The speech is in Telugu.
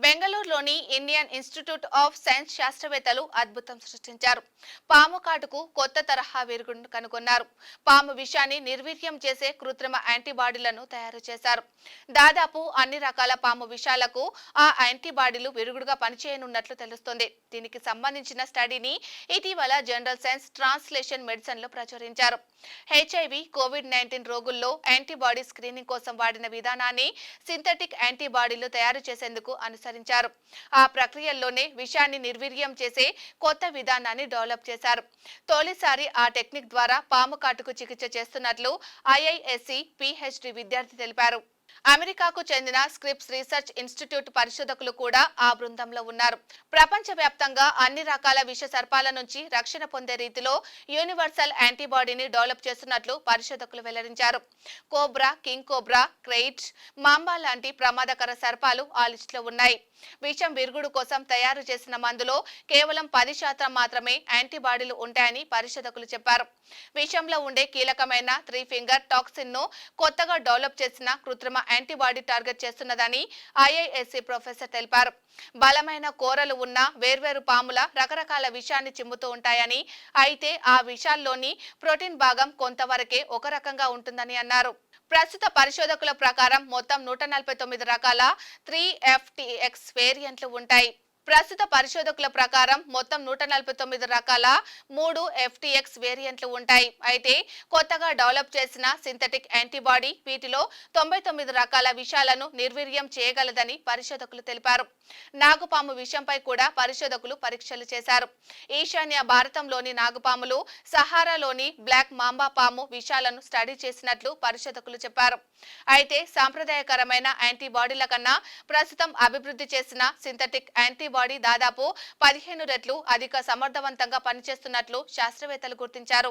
బెంగళూరులోని ఇండియన్ ఇన్స్టిట్యూట్ ఆఫ్ సైన్స్ శాస్త్రవేత్తలు అద్భుతం సృష్టించారు. పాము కాటుకు కొత్త తరహా విరుగుడును కనుగొన్నారు. పాము విషాన్ని నిర్వీర్యం చేసే కృత్రిమ యాంటీబాడీలను తయారు చేశారు. దాదాపు అన్ని రకాల పాము విషాలకు ఆ యాంటీబాడీలు విరుగుడుగా పనిచేయనున్నట్లు తెలుస్తోంది. దీనికి సంబంధించిన స్టడీని ఇటీవల జనరల్ సైన్స్ ట్రాన్స్లేషన్ మెడిసిన్ లో ప్రచురించారు. హెచ్ఐవి, కోవిడ్-19 రోగుల్లో యాంటీబాడీ స్క్రీనింగ్ కోసం వాడిన విధానాన్ని సింథటిక్ యాంటీబాడీలు తయారు చేసేందుకు అనుసరించారు. ఆ ప్రక్రియల్లోనే విషాన్ని నిర్వీర్యం చేసే కొత్త విధానాన్ని డెవలప్ చేశారు. తొలిసారి ఆ టెక్నిక్ ద్వారా పాము కాటుకు చికిత్స చేస్తున్నట్లు ఐఐఎస్సి పిహెచ్డి విద్యార్థి తెలిపారు. అమెరికాకు చెందిన స్క్రిప్స్ రీసెర్చ్ ఇన్స్టిట్యూట్ పరిశోధకులు కూడా ఆ బృందంలో ఉన్నారు. ప్రపంచవ్యాప్తంగా అన్ని రకాల విష సర్పాల నుంచి రక్షణ పొందే రీతిలో యూనివర్సల్ యాంటీబాడీని డెవలప్ చేస్తున్నట్లు పరిశోధకులు వెల్లడించారు. కోబ్రా, కింగ్ కోబ్రా, క్రెయిట్, మాంబా లాంటి ప్రమాదకర సర్పాలు ఆ లిస్టులో ఉన్నాయి. విషం విరుగుడు కోసం తయారు చేసిన మందులో కేవలం 10% మాత్రమే యాంటీబాడీలు ఉంటాయని పరిశోధకులు చెప్పారు. విషంలో ఉండే కీలకమైన 3 ఫింగర్ టాక్సిన్ ను కొత్తగా డెవలప్ చేసిన కృత్రిమ యాంటీబాడీ టార్గెట్ చేస్తున్నదని ఐఐఎస్సి ప్రొఫెసర్ తెలిపారు. బలమైన కోరలు ఉన్న వేర్వేరు పాముల రకరకాల విషాన్ని చిమ్ముతూ ఉంటాయని, అయితే ఆ విషాల్లోని ప్రోటీన్ భాగం కొంతవరకే ఒక రకంగా ఉంటుందని అన్నారు. ప్రస్తుత పరిశోధకుల ప్రకారం మొత్తం 149 రకాల 3FTX వేరియంట్లు ఉంటాయి. ప్రస్తుత పరిశోధకుల ప్రకారం మొత్తం 149 రకాల 3FTX వేరియంట్లు ఉంటాయి. అయితే కొత్తగా డెవలప్ చేసిన సింథటిక్ యాంటీబాడీ వీటిలో 99 రకాల విషాలను నిర్వీర్యం చేయగలదని పరిశోధకులు తెలిపారు. నాగుపాము విషంపై కూడా పరిశోధకులు పరీక్షలు చేశారు. ఈశాన్య భారతంలోని నాగుపాములు, సహారాలోని బ్లాక్ మాంబా పాము విషాలను స్టడీ చేసినట్లు పరిశోధకులు చెప్పారు. అయితే సాంప్రదాయకరమైన యాంటీబాడీల కన్నా ప్రస్తుతం అభివృద్ధి చేసిన సింథటిక్ యాంటీబాడీ దాదాపు 15 రెట్లు అధిక సమర్థవంతంగా పనిచేస్తున్నట్లు శాస్త్రవేత్తలు గుర్తించారు.